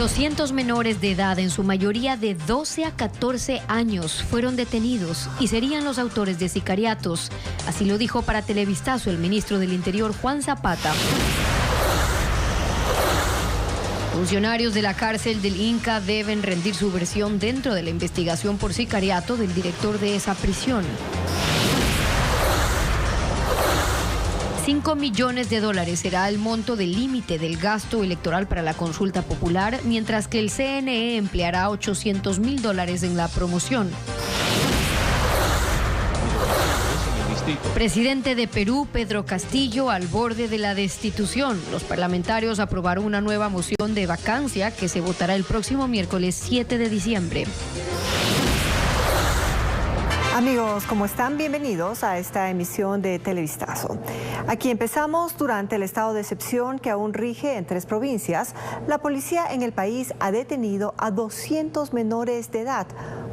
200 menores de edad, en su mayoría de 12 a 14 años, fueron detenidos y serían los autores de sicariatos. Así lo dijo para Televistazo el ministro del Interior, Juan Zapata. Funcionarios de la cárcel del Inca deben rendir su versión dentro de la investigación por sicariato del director de esa prisión. $5 millones será el monto del límite del gasto electoral para la consulta popular, mientras que el CNE empleará $800.000 en la promoción. Presidente de Perú, Pedro Castillo, al borde de la destitución. Los parlamentarios aprobaron una nueva moción de vacancia que se votará el próximo miércoles 7 de diciembre. Amigos, ¿cómo están? Bienvenidos a esta emisión de Televistazo. Aquí empezamos. Durante el estado de excepción que aún rige en 3 provincias, la policía en el país ha detenido a 200 menores de edad,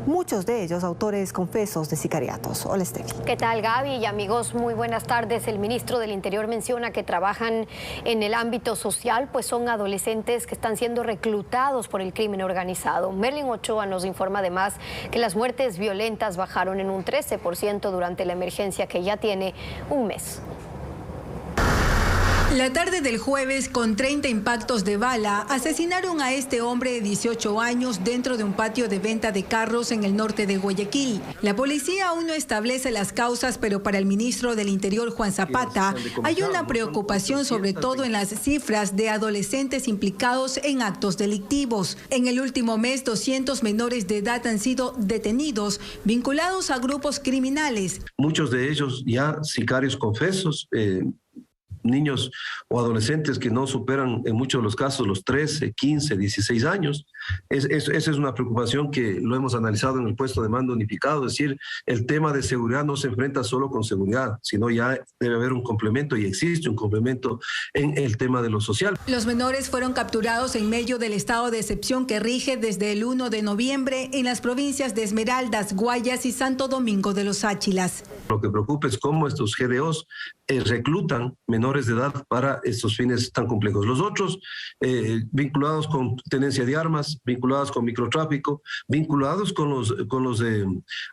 muchos de ellos autores confesos de sicariatos. Hola, Estefi. ¿Qué tal, Gaby? Y amigos, muy buenas tardes. El ministro del Interior menciona que trabajan en el ámbito social, pues son adolescentes que están siendo reclutados por el crimen organizado. Merlin Ochoa nos informa además que las muertes violentas bajaron en un 13% durante la emergencia que ya tiene un mes. La tarde del jueves, con 30 impactos de bala, asesinaron a este hombre de 18 años dentro de un patio de venta de carros en el norte de Guayaquil. La policía aún no establece las causas, pero para el ministro del Interior, Juan Zapata, hay una preocupación sobre todo en las cifras de adolescentes implicados en actos delictivos. En el último mes, 200 menores de edad han sido detenidos, vinculados a grupos criminales. Muchos de ellos ya sicarios confesos, niños o adolescentes que no superan en muchos de los casos los 13, 15, 16 años. Esa es una preocupación que lo hemos analizado en el puesto de mando unificado, es decir, el tema de seguridad no se enfrenta solo con seguridad, sino ya debe haber un complemento y existe un complemento en el tema de lo social. Los menores fueron capturados en medio del estado de excepción que rige desde el 1 de noviembre en las provincias de Esmeraldas, Guayas y Santo Domingo de los Áchilas. Lo que preocupa es cómo estos GDOs reclutan menores de edad para estos fines tan complejos. Los otros, vinculados con tenencia de armas, vinculados con microtráfico, vinculados con los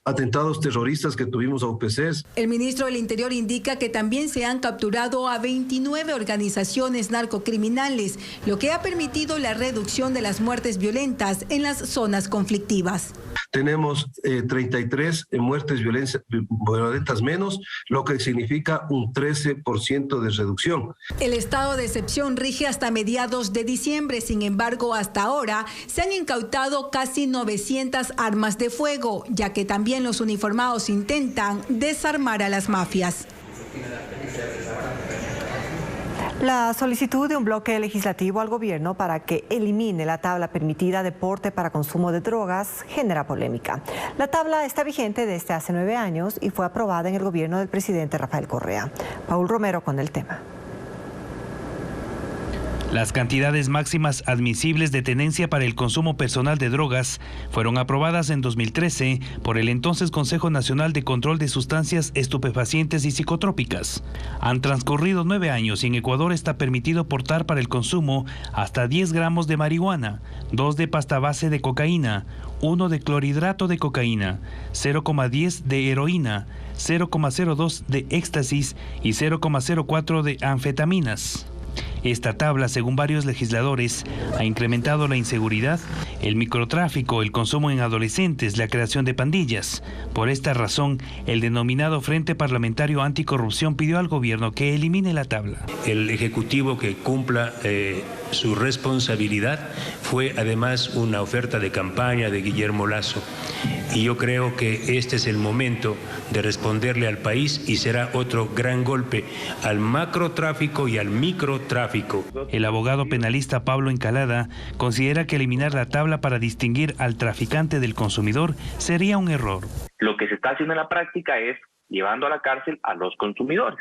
atentados terroristas que tuvimos a UPCs. El ministro del Interior indica que también se han capturado a 29 organizaciones narcocriminales, lo que ha permitido la reducción de las muertes violentas en las zonas conflictivas. Tenemos 33 muertes violentas menos, lo que significa un 13% de reducción. El estado de excepción rige hasta mediados de diciembre. Sin embargo, hasta ahora se han incautado casi 900 armas de fuego, ya que también los uniformados intentan desarmar a las mafias. La solicitud de un bloque legislativo al gobierno para que elimine la tabla permitida de porte para consumo de drogas genera polémica. La tabla está vigente desde hace 9 años y fue aprobada en el gobierno del presidente Rafael Correa. Paul Romero con el tema. Las cantidades máximas admisibles de tenencia para el consumo personal de drogas fueron aprobadas en 2013 por el entonces Consejo Nacional de Control de Sustancias Estupefacientes y Psicotrópicas. Han transcurrido 9 años y en Ecuador está permitido portar para el consumo hasta 10 gramos de marihuana, 2 de pasta base de cocaína, 1 de clorhidrato de cocaína, 0,10 de heroína, 0,02 de éxtasis y 0,04 de anfetaminas. Esta tabla, según varios legisladores, ha incrementado la inseguridad, el microtráfico, el consumo en adolescentes, la creación de pandillas. Por esta razón, el denominado Frente Parlamentario Anticorrupción pidió al gobierno que elimine la tabla. El Ejecutivo que cumpla su responsabilidad fue además una oferta de campaña de Guillermo Lasso. Y yo creo que este es el momento de responderle al país y será otro gran golpe al macrotráfico y al microtráfico. El abogado penalista Pablo Encalada considera que eliminar la tabla para distinguir al traficante del consumidor sería un error. Lo que se está haciendo en la práctica es llevando a la cárcel a los consumidores,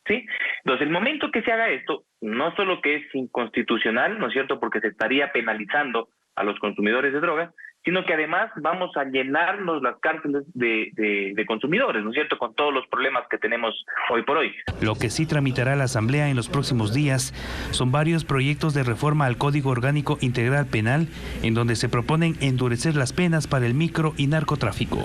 ¿sí? Entonces, el momento que se haga esto, no solo que es inconstitucional, ¿no es cierto?, porque se estaría penalizando a los consumidores de drogas, sino que además vamos a llenarnos las cárceles de consumidores, ¿no es cierto?, con todos los problemas que tenemos hoy por hoy. Lo que sí tramitará la Asamblea en los próximos días son varios proyectos de reforma al Código Orgánico Integral Penal, en donde se proponen endurecer las penas para el micro y narcotráfico.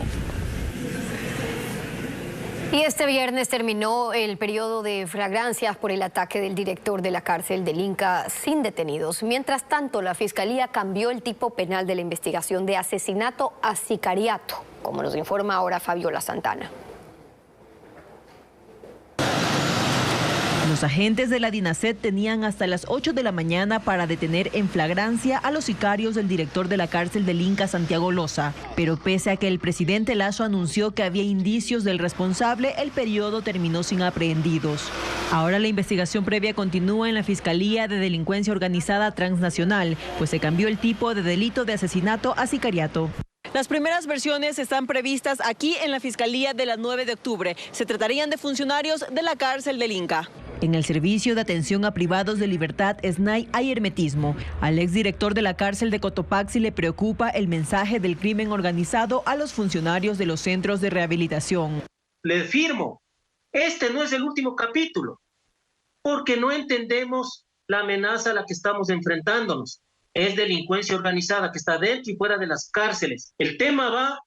Y este viernes terminó el periodo de flagrancias por el ataque del director de la cárcel del Inca sin detenidos. Mientras tanto, la Fiscalía cambió el tipo penal de la investigación de asesinato a sicariato, como nos informa ahora Fabiola Santana. Los agentes de la DINASET tenían hasta las 8 de la mañana para detener en flagrancia a los sicarios del director de la cárcel del Inca, Santiago Loza. Pero pese a que el presidente Lasso anunció que había indicios del responsable, el periodo terminó sin aprehendidos. Ahora la investigación previa continúa en la Fiscalía de Delincuencia Organizada Transnacional, pues se cambió el tipo de delito de asesinato a sicariato. Las primeras versiones están previstas aquí en la Fiscalía de la 9 de octubre. Se tratarían de funcionarios de la cárcel del Inca. En el Servicio de Atención a Privados de Libertad, SNAI, hay hermetismo. Al exdirector de la cárcel de Cotopaxi le preocupa el mensaje del crimen organizado a los funcionarios de los centros de rehabilitación. Le firmo, este no es el último capítulo, porque no entendemos la amenaza a la que estamos enfrentándonos. Es delincuencia organizada que está dentro y fuera de las cárceles. El tema va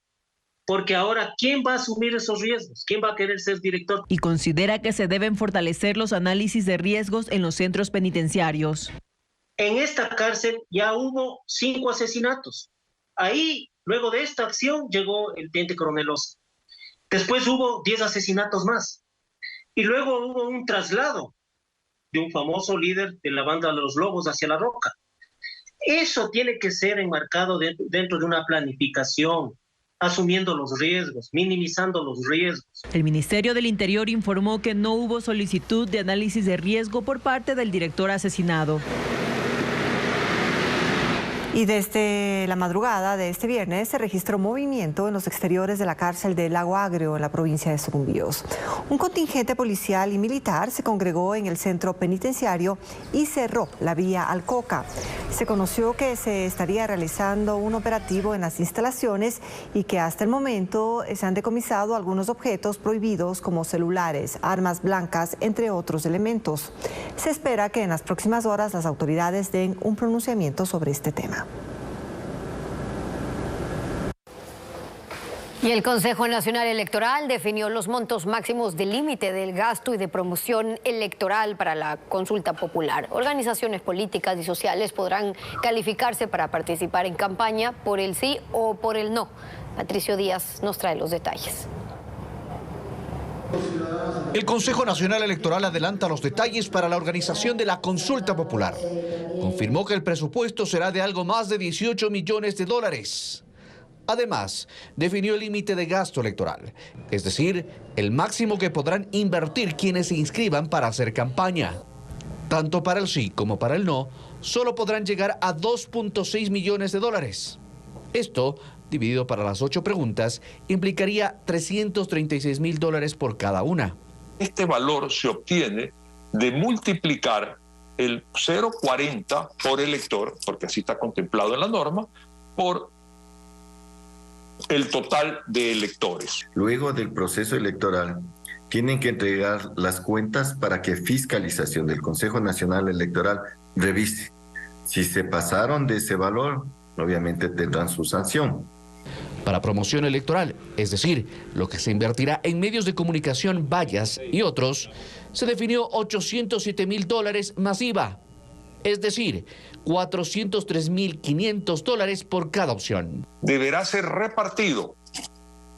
porque ahora, ¿quién va a asumir esos riesgos? ¿Quién va a querer ser director? Y considera que se deben fortalecer los análisis de riesgos en los centros penitenciarios. En esta cárcel ya hubo 5 asesinatos. Ahí, luego de esta acción, llegó el teniente coronel Loza. Después hubo 10 asesinatos más. Y luego hubo un traslado de un famoso líder de la banda de los Lobos hacia La Roca. Eso tiene que ser enmarcado dentro de una planificación, asumiendo los riesgos, minimizando los riesgos. El Ministerio del Interior informó que no hubo solicitud de análisis de riesgo por parte del director asesinado. Y desde la madrugada de este viernes se registró movimiento en los exteriores de la cárcel de Lago Agrio, en la provincia de Sucumbíos. Un contingente policial y militar se congregó en el centro penitenciario y cerró la vía al Coca. Se conoció que se estaría realizando un operativo en las instalaciones y que hasta el momento se han decomisado algunos objetos prohibidos como celulares, armas blancas, entre otros elementos. Se espera que en las próximas horas las autoridades den un pronunciamiento sobre este tema. Y el Consejo Nacional Electoral definió los montos máximos de límite del gasto y de promoción electoral para la consulta popular. Organizaciones políticas y sociales podrán calificarse para participar en campaña por el sí o por el no. Patricio Díaz nos trae los detalles. El Consejo Nacional Electoral adelanta los detalles para la organización de la consulta popular. Confirmó que el presupuesto será de algo más de 18 millones de dólares. Además, definió el límite de gasto electoral, es decir, el máximo que podrán invertir quienes se inscriban para hacer campaña. Tanto para el sí como para el no, solo podrán llegar a 2.6 millones de dólares. Esto, dividido para las 8 preguntas, implicaría 336 mil dólares por cada una. Este valor se obtiene de multiplicar el 0,40 por elector, porque así está contemplado en la norma, por el total de electores. Luego del proceso electoral, tienen que entregar las cuentas para que Fiscalización del Consejo Nacional Electoral revise. Si se pasaron de ese valor, obviamente tendrán su sanción. Para promoción electoral, es decir, lo que se invertirá en medios de comunicación, vallas y otros, se definió 807 mil dólares más IVA, es decir, 403.500 dólares por cada opción. Deberá ser repartido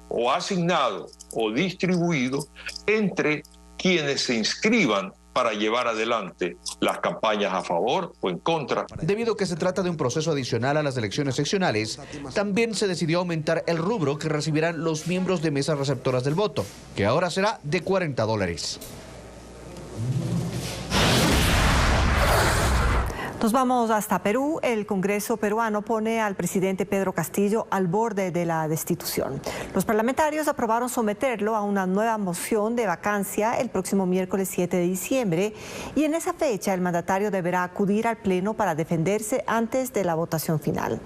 o asignado o distribuido entre quienes se inscriban para llevar adelante las campañas a favor o en contra. Debido a que se trata de un proceso adicional a las elecciones seccionales, también se decidió aumentar el rubro que recibirán los miembros de mesas receptoras del voto, que ahora será de 40 dólares. Nos vamos hasta Perú. El Congreso peruano pone al presidente Pedro Castillo al borde de la destitución. Los parlamentarios aprobaron someterlo a una nueva moción de vacancia el próximo miércoles 7 de diciembre y en esa fecha el mandatario deberá acudir al Pleno para defenderse antes de la votación final.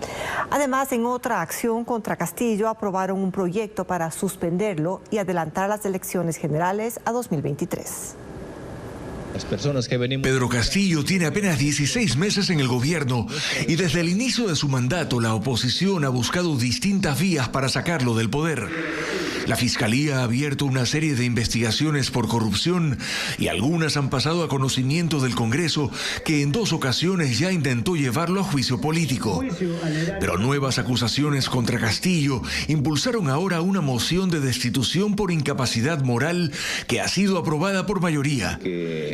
Además, en otra acción contra Castillo, aprobaron un proyecto para suspenderlo y adelantar las elecciones generales a 2023. Pedro Castillo tiene apenas 16 meses en el gobierno y desde el inicio de su mandato la oposición ha buscado distintas vías para sacarlo del poder. La Fiscalía ha abierto una serie de investigaciones por corrupción y algunas han pasado a conocimiento del Congreso, que en 2 ocasiones ya intentó llevarlo a juicio político. Pero nuevas acusaciones contra Castillo impulsaron ahora una moción de destitución por incapacidad moral que ha sido aprobada por mayoría.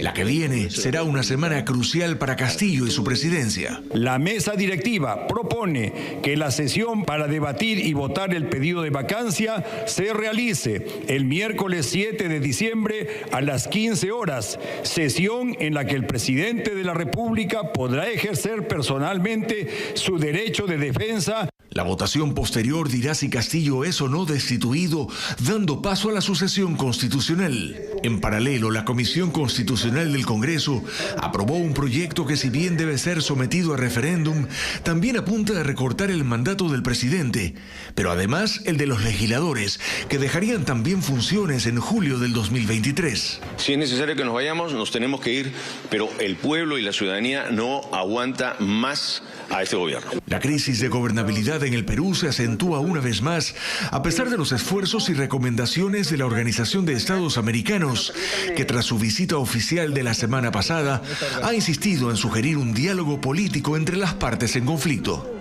La que viene será una semana crucial para Castillo y su presidencia. La mesa directiva propone que la sesión para debatir y votar el pedido de vacancia se realice el miércoles 7 de diciembre a las 15 horas, sesión en la que el presidente de la República podrá ejercer personalmente su derecho de defensa. La votación posterior dirá si Castillo es o no destituido, dando paso a la sucesión constitucional. En paralelo, la Comisión Constitucional del Congreso aprobó un proyecto que, si bien debe ser sometido a referéndum, también apunta a recortar el mandato del presidente, pero además el de los legisladores, que dejarían también funciones en julio del 2023. Si es necesario que nos vayamos, nos tenemos que ir, pero el pueblo y la ciudadanía no aguanta más a este gobierno. La crisis de gobernabilidad en el Perú se acentúa una vez más, a pesar de los esfuerzos y recomendaciones de la Organización de Estados Americanos, que tras su visita oficial de la semana pasada, ha insistido en sugerir un diálogo político entre las partes en conflicto.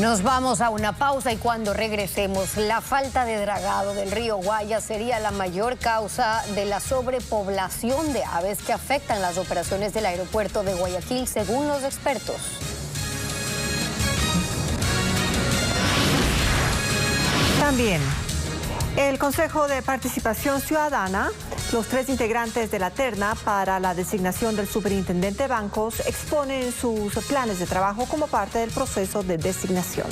Nos vamos a una pausa y cuando regresemos, la falta de dragado del río Guayas sería la mayor causa de la sobrepoblación de aves que afectan las operaciones del aeropuerto de Guayaquil, según los expertos. También, el Consejo de Participación Ciudadana, los 3 integrantes de la terna para la designación del superintendente de bancos exponen sus planes de trabajo como parte del proceso de designación.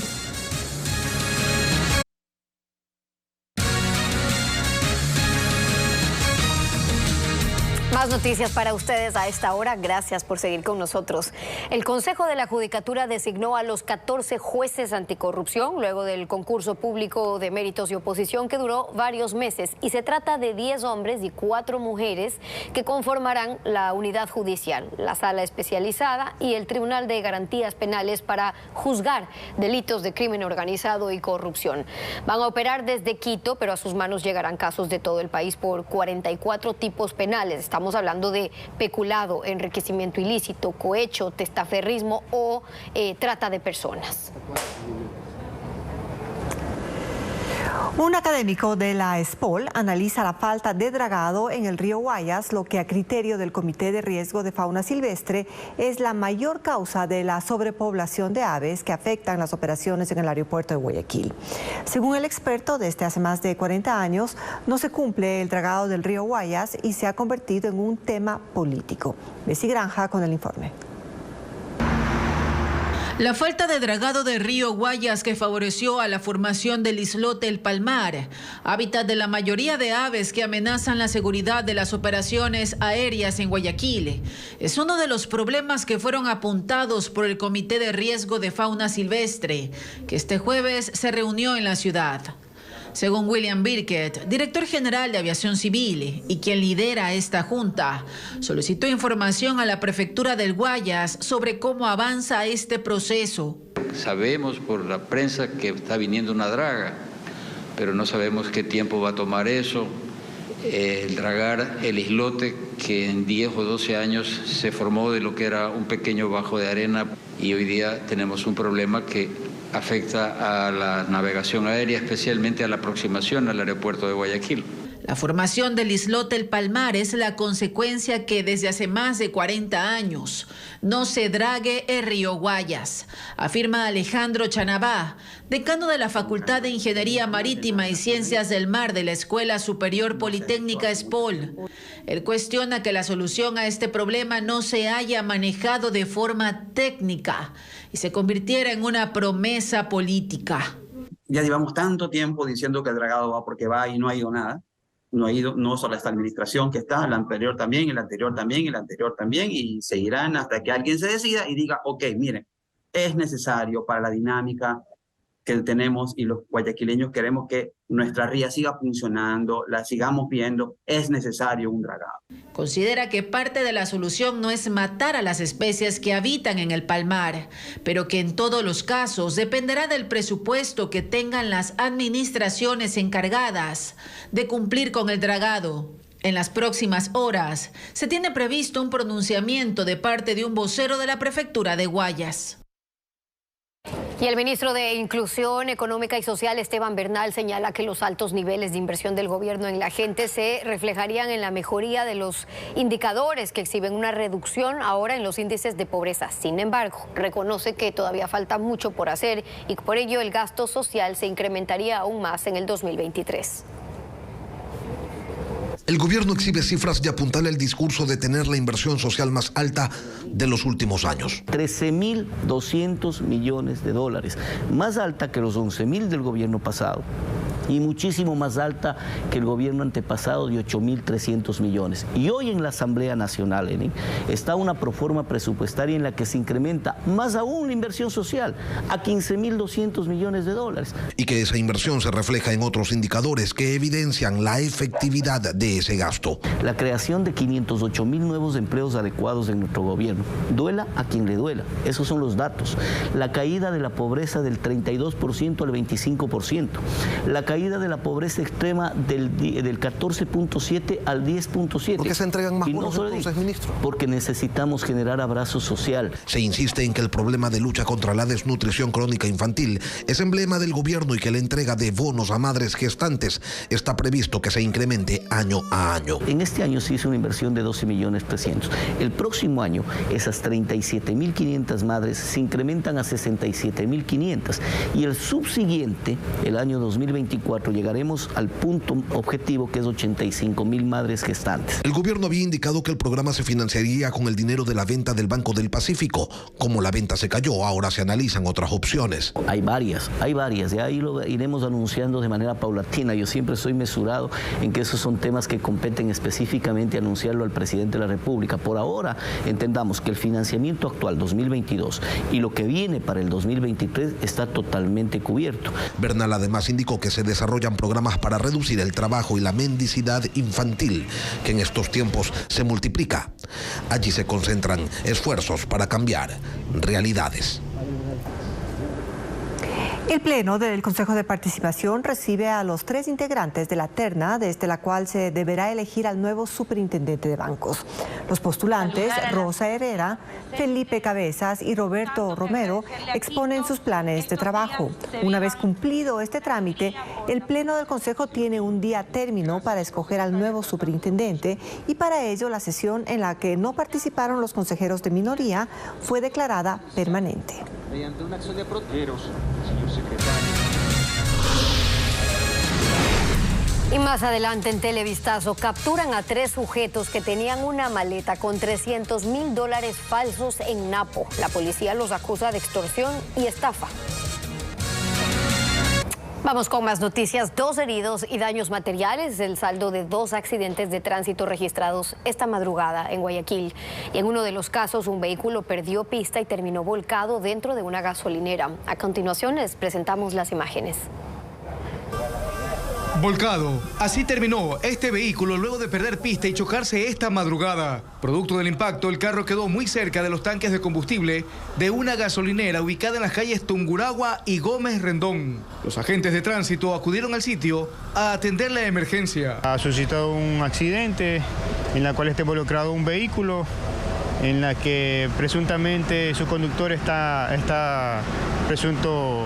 Más noticias para ustedes a esta hora. Gracias por seguir con nosotros. El Consejo de la Judicatura designó a los 14 jueces anticorrupción luego del concurso público de méritos y oposición que duró varios meses. Y se trata de 10 hombres y 4 mujeres que conformarán la unidad judicial, la sala especializada y el Tribunal de Garantías Penales para juzgar delitos de crimen organizado y corrupción. Van a operar desde Quito, pero a sus manos llegarán casos de todo el país por 44 tipos penales. Estamos hablando de peculado, enriquecimiento ilícito, cohecho, testaferrismo o trata de personas. Un académico de la ESPOL analiza la falta de dragado en el río Guayas, lo que a criterio del Comité de Riesgo de Fauna Silvestre es la mayor causa de la sobrepoblación de aves que afectan las operaciones en el aeropuerto de Guayaquil. Según el experto, desde hace más de 40 años no se cumple el dragado del río Guayas y se ha convertido en un tema político. Bessie Granja con el informe. La falta de dragado del río Guayas, que favoreció a la formación del islote El Palmar, hábitat de la mayoría de aves que amenazan la seguridad de las operaciones aéreas en Guayaquil, es uno de los problemas que fueron apuntados por el Comité de Riesgo de Fauna Silvestre, que este jueves se reunió en la ciudad. Según William Birkett, director general de Aviación Civil y quien lidera esta junta, solicitó información a la prefectura del Guayas sobre cómo avanza este proceso. Sabemos por la prensa que está viniendo una draga, pero no sabemos qué tiempo va a tomar eso. El dragar el islote que en 10 o 12 años se formó de lo que era un pequeño bajo de arena y hoy día tenemos un problema que afecta a la navegación aérea, especialmente a la aproximación al aeropuerto de Guayaquil. La formación del islote El Palmar es la consecuencia que desde hace más de 40 años no se drague el río Guayas, afirma Alejandro Chanabá, decano de la Facultad de Ingeniería Marítima y Ciencias del Mar de la Escuela Superior Politécnica ESPOL. Él cuestiona que la solución a este problema no se haya manejado de forma técnica y se convirtiera en una promesa política. Ya llevamos tanto tiempo diciendo que el dragado va porque va y no ha ido nada. No ha ido, no solo esta administración que está, la anterior también, el anterior también, el anterior también, y seguirán hasta que alguien se decida y diga, ok, miren, es necesario para la dinámica que tenemos y los guayaquileños queremos que nuestra ría siga funcionando, la sigamos viendo, es necesario un dragado. Considera que parte de la solución no es matar a las especies que habitan en el Palmar, pero que en todos los casos dependerá del presupuesto que tengan las administraciones encargadas de cumplir con el dragado. En las próximas horas se tiene previsto un pronunciamiento de parte de un vocero de la prefectura de Guayas. Y el ministro de Inclusión Económica y Social, Esteban Bernal, señala que los altos niveles de inversión del gobierno en la gente se reflejarían en la mejoría de los indicadores que exhiben una reducción ahora en los índices de pobreza. Sin embargo, reconoce que todavía falta mucho por hacer y por ello el gasto social se incrementaría aún más en el 2023. El gobierno exhibe cifras de apuntarle al discurso de tener la inversión social más alta de los últimos años. 13.200 millones de dólares, más alta que los 11.000 del gobierno pasado y muchísimo más alta que el gobierno antepasado de 8.300 millones. Y hoy en la Asamblea Nacional, está una proforma presupuestaria en la que se incrementa más aún la inversión social a 15.200 millones de dólares. Y que esa inversión se refleja en otros indicadores que evidencian la efectividad de ese gasto. La creación de 508.000 nuevos empleos adecuados en nuestro gobierno. Duela a quien le duela. Esos son los datos. La caída de la pobreza del 32% al 25%. La caída de la pobreza extrema del 14.7 al 10.7. ¿Por qué se entregan más bonos entonces, ministro? Porque necesitamos generar abrazo social. Se insiste en que el problema de lucha contra la desnutrición crónica infantil es emblema del gobierno y que la entrega de bonos a madres gestantes está previsto que se incremente año a año. En este año se hizo una inversión de 12.300.000. El próximo año esas 37.500 madres se incrementan a 67.500 y el subsiguiente, el año 2024, llegaremos al punto objetivo que es 85.000 madres gestantes. El gobierno había indicado que el programa se financiaría con el dinero de la venta del Banco del Pacífico. Como la venta se cayó, ahora se analizan otras opciones. Hay varias, y ahí lo iremos anunciando de manera paulatina. Yo siempre soy mesurado en que esos son temas que competen específicamente a anunciarlo al presidente de la República. Por ahora, entendamos que el financiamiento actual 2022 y lo que viene para el 2023 está totalmente cubierto. Bernal además indicó que se desarrollan programas para reducir el trabajo y la mendicidad infantil, que en estos tiempos se multiplica. Allí se concentran esfuerzos para cambiar realidades. El Pleno del Consejo de Participación recibe a los 3 integrantes de la terna, desde la cual se deberá elegir al nuevo superintendente de bancos. Los postulantes, Rosa Herrera, Felipe Cabezas y Roberto Romero, exponen sus planes de trabajo. Una vez cumplido este trámite, el Pleno del Consejo tiene un día término para escoger al nuevo superintendente y para ello la sesión en la que no participaron los consejeros de minoría fue declarada permanente. Mediante una acción de protesteros, señor secretario. Y más adelante en Televistazo capturan a 3 sujetos que tenían una maleta con $300.000 falsos en Napo. La policía los acusa de extorsión y estafa. Vamos con más noticias. 2 heridos y daños materiales, el saldo de 2 accidentes de tránsito registrados esta madrugada en Guayaquil. Y en uno de los casos, un vehículo perdió pista y terminó volcado dentro de una gasolinera. A continuación les presentamos las imágenes. Volcado. Así terminó este vehículo luego de perder pista y chocarse esta madrugada. Producto del impacto, el carro quedó muy cerca de los tanques de combustible de una gasolinera ubicada en las calles Tungurahua y Gómez Rendón. Los agentes de tránsito acudieron al sitio a atender la emergencia. Ha suscitado un accidente en la cual está involucrado un vehículo en la que presuntamente su conductor está presunto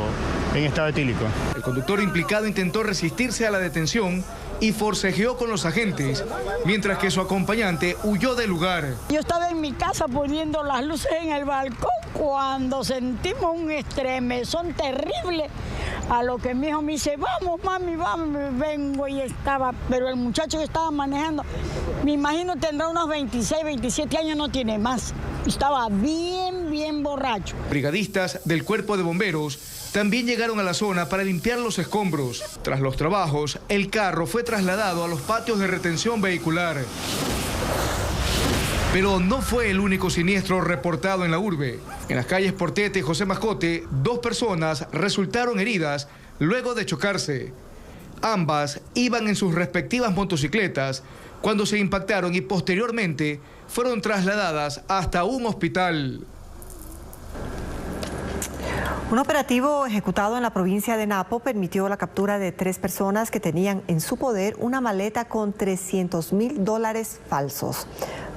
en estado etílico. El conductor implicado intentó resistirse a la detención y forcejeó con los agentes, mientras que su acompañante huyó del lugar. Yo estaba en mi casa poniendo las luces en el balcón cuando sentimos un estremezón terrible. A lo que mi hijo me dice, vamos mami, vamos, vengo y estaba, pero el muchacho que estaba manejando, me imagino tendrá unos 26, 27 años, no tiene más. Estaba bien borracho. Brigadistas del Cuerpo de Bomberos también llegaron a la zona para limpiar los escombros. Tras los trabajos, el carro fue trasladado a los patios de retención vehicular. Pero no fue el único siniestro reportado en la urbe. En las calles Portete y José Mascote, 2 personas resultaron heridas luego de chocarse. Ambas iban en sus respectivas motocicletas cuando se impactaron y posteriormente fueron trasladadas hasta un hospital. Un operativo ejecutado en la provincia de Napo permitió la captura de 3 personas que tenían en su poder una maleta con $300,000 falsos.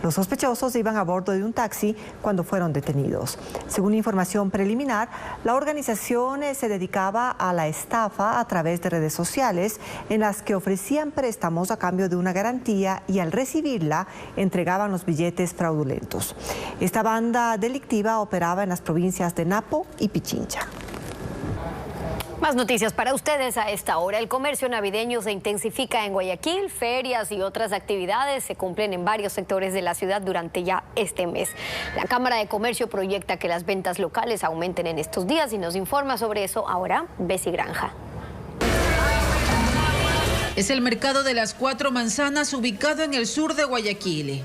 Los sospechosos iban a bordo de un taxi cuando fueron detenidos. Según información preliminar, la organización se dedicaba a la estafa a través de redes sociales en las que ofrecían préstamos a cambio de una garantía y al recibirla entregaban los billetes fraudulentos. Esta banda delictiva operaba en las provincias de Napo y Pichincha. Más noticias para ustedes a esta hora. El comercio navideño se intensifica en Guayaquil. Ferias y otras actividades se cumplen en varios sectores de la ciudad durante ya este mes. La Cámara de Comercio proyecta que las ventas locales aumenten en estos días y nos informa sobre eso ahora Bessie Granja. Es el mercado de las 4 Manzanas ubicado en el sur de Guayaquil.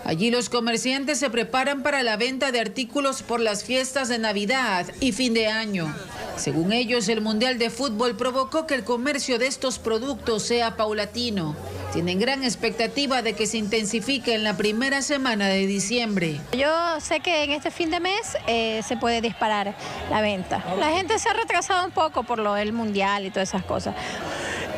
Allí los comerciantes se preparan para la venta de artículos por las fiestas de Navidad y fin de año. Según ellos, el Mundial de Fútbol provocó que el comercio de estos productos sea paulatino. Tienen gran expectativa de que se intensifique en la primera semana de diciembre. Yo sé que en este fin de mes se puede disparar la venta. La gente se ha retrasado un poco por lo del Mundial y todas esas cosas.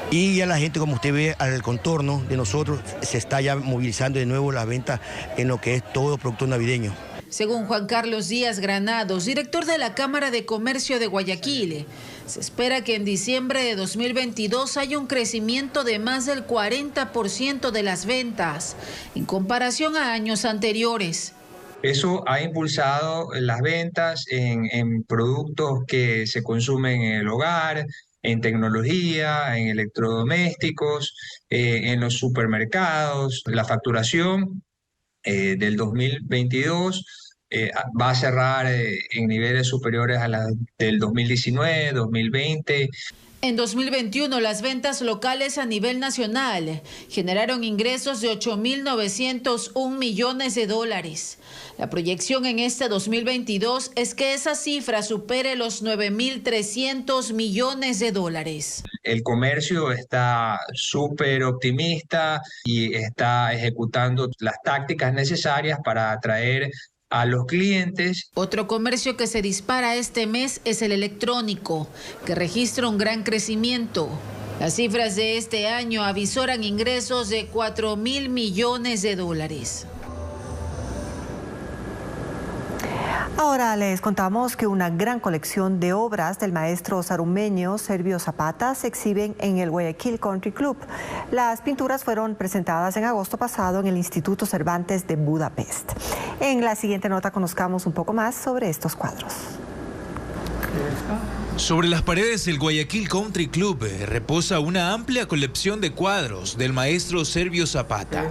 Y ya la gente, como usted ve al contorno de nosotros, se está ya movilizando de nuevo la venta en lo que es todo producto navideño. Según Juan Carlos Díaz Granados, director de la Cámara de Comercio de Guayaquil, se espera que en diciembre de 2022 haya un crecimiento de más del 40% de las ventas, en comparación a años anteriores. Eso ha impulsado las ventas en productos que se consumen en el hogar, en tecnología, en electrodomésticos, en los supermercados. La facturación del 2022 va a cerrar en niveles superiores a la del 2019, 2020. En 2021, las ventas locales a nivel nacional generaron ingresos de $8.901 millones. La proyección en este 2022 es que esa cifra supere los $9.300 millones. El comercio está súper optimista y está ejecutando las tácticas necesarias para atraer a los clientes. Otro comercio que se dispara este mes es el electrónico, que registra un gran crecimiento. Las cifras de este año avisoran ingresos de $4.000 millones. Ahora les contamos que una gran colección de obras del maestro sarumeño Servio Zapata se exhiben en el Guayaquil Country Club. Las pinturas fueron presentadas en agosto pasado en el Instituto Cervantes de Budapest. En la siguiente nota conozcamos un poco más sobre estos cuadros. Sobre las paredes del Guayaquil Country Club reposa una amplia colección de cuadros del maestro Servio Zapata.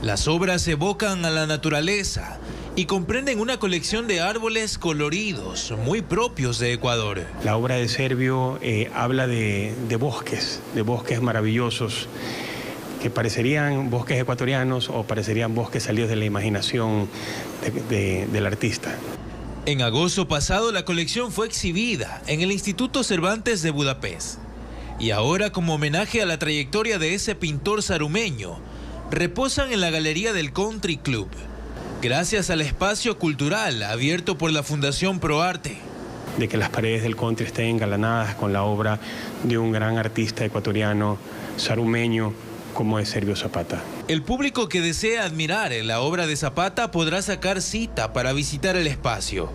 Las obras evocan a la naturaleza y comprenden una colección de árboles coloridos muy propios de Ecuador. La obra de Servio habla de bosques maravillosos que parecerían bosques ecuatorianos o parecerían bosques salidos de la imaginación del artista. En agosto pasado la colección fue exhibida en el Instituto Cervantes de Budapest. Y ahora, como homenaje a la trayectoria de ese pintor sarumeño, reposan en la galería del Country Club, gracias al espacio cultural abierto por la Fundación ProArte. De que las paredes del country estén engalanadas con la obra de un gran artista ecuatoriano, sarumeño, como es Servio Zapata. El público que desea admirar la obra de Zapata podrá sacar cita para visitar el espacio.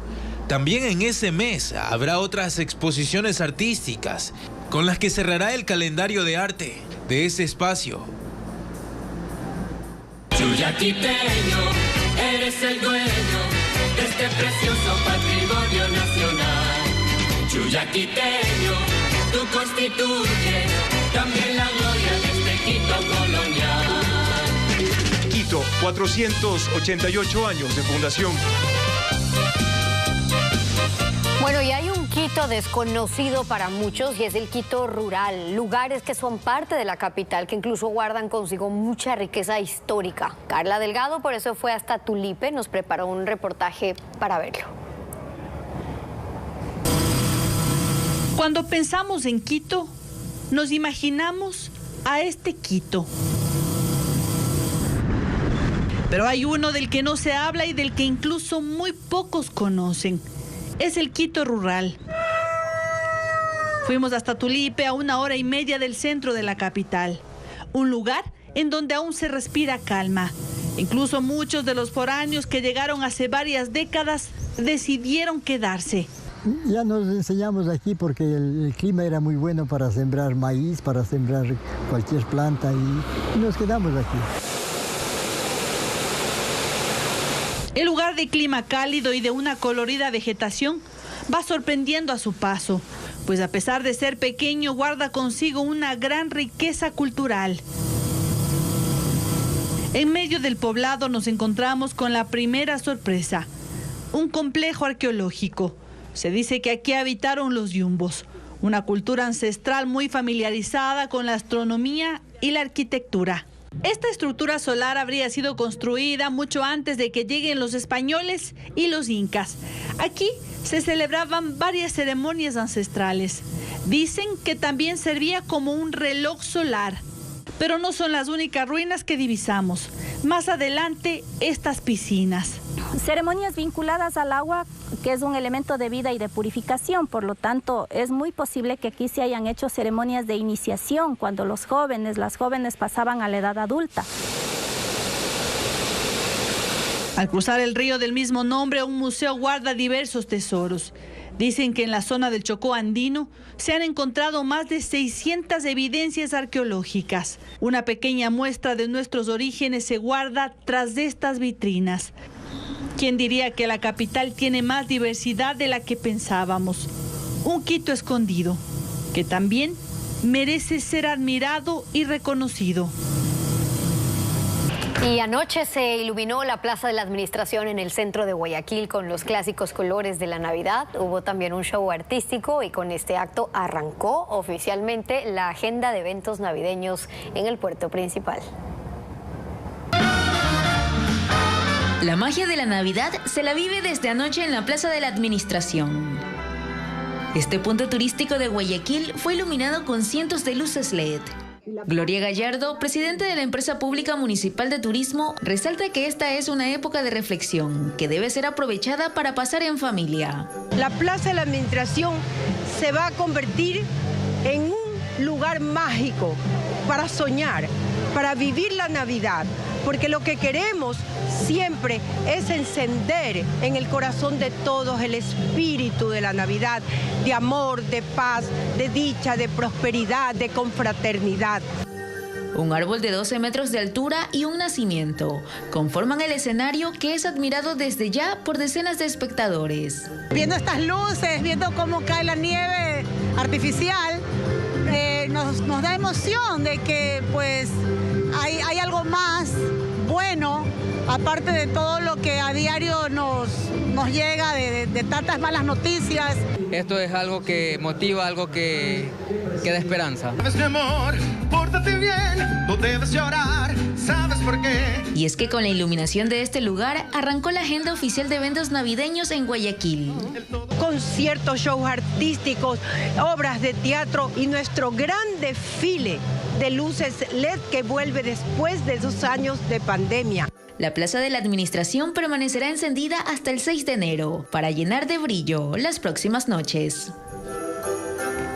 También en ese mes habrá otras exposiciones artísticas con las que cerrará el calendario de arte. de ese espacio. Chuyaquiteño, eres el dueño de este precioso patrimonio nacional. Chuyaquiteño, tú constituyes también la gloria de este Quito colonial. Quito, 488 años de fundación. Bueno, y hay un Quito desconocido para muchos y es el Quito rural. Lugares que son parte de la capital, que incluso guardan consigo mucha riqueza histórica. Carla Delgado por eso fue hasta Tulipe, nos preparó un reportaje para verlo. Cuando pensamos en Quito, nos imaginamos a este Quito. Pero hay uno del que no se habla y del que incluso muy pocos conocen. Es el Quito rural. Fuimos hasta Tulipe, a 1 hora y media del centro de la capital. Un lugar en donde aún se respira calma. Incluso muchos de los foráneos que llegaron hace varias décadas decidieron quedarse. Ya nos enseñamos aquí porque el clima era muy bueno para sembrar maíz, para sembrar cualquier planta y nos quedamos aquí. El lugar de clima cálido y de una colorida vegetación va sorprendiendo a su paso, pues a pesar de ser pequeño guarda consigo una gran riqueza cultural. En medio del poblado nos encontramos con la primera sorpresa, un complejo arqueológico. Se dice que aquí habitaron los yumbos, una cultura ancestral muy familiarizada con la astronomía y la arquitectura. Esta estructura solar habría sido construida mucho antes de que lleguen los españoles y los incas. Aquí se celebraban varias ceremonias ancestrales. Dicen que también servía como un reloj solar. Pero no son las únicas ruinas que divisamos. Más adelante, estas piscinas. Ceremonias vinculadas al agua, que es un elemento de vida y de purificación. Por lo tanto, es muy posible que aquí se hayan hecho ceremonias de iniciación cuando las jóvenes pasaban a la edad adulta. Al cruzar el río del mismo nombre, un museo guarda diversos tesoros. Dicen que en la zona del Chocó andino se han encontrado más de 600 evidencias arqueológicas. Una pequeña muestra de nuestros orígenes se guarda tras de estas vitrinas. ¿Quién diría que la capital tiene más diversidad de la que pensábamos? Un Quito escondido, que también merece ser admirado y reconocido. Y anoche se iluminó la Plaza de la Administración en el centro de Guayaquil con los clásicos colores de la Navidad. Hubo también un show artístico y con este acto arrancó oficialmente la agenda de eventos navideños en el puerto principal. La magia de la Navidad se la vive desde anoche en la Plaza de la Administración. Este punto turístico de Guayaquil fue iluminado con cientos de luces LED. Gloria Gallardo, presidente de la empresa pública municipal de turismo, resalta que esta es una época de reflexión que debe ser aprovechada para pasar en familia. La Plaza de la Administración se va a convertir en un lugar mágico para soñar, para vivir la Navidad, porque lo que queremos siempre es encender en el corazón de todos el espíritu de la Navidad, de amor, de paz, de dicha, de prosperidad, de confraternidad. Un árbol de 12 metros de altura y un nacimiento conforman el escenario que es admirado desde ya por decenas de espectadores. Viendo estas luces, viendo cómo cae la nieve artificial, nos da emoción de que pues hay algo más bueno, aparte de todo lo que a diario nos llega de tantas malas noticias. Esto es algo que motiva, algo que da esperanza. Sabes, mi amor, pórtate bien, no debes llorar, ¿sabes por qué? Y es que con la iluminación de este lugar arrancó la agenda oficial de eventos navideños en Guayaquil. Conciertos, shows artísticos, obras de teatro y nuestro gran desfile de luces LED que vuelve después de 2 años de pandemia. La Plaza de la Administración permanecerá encendida hasta el 6 de enero para llenar de brillo las próximas noches.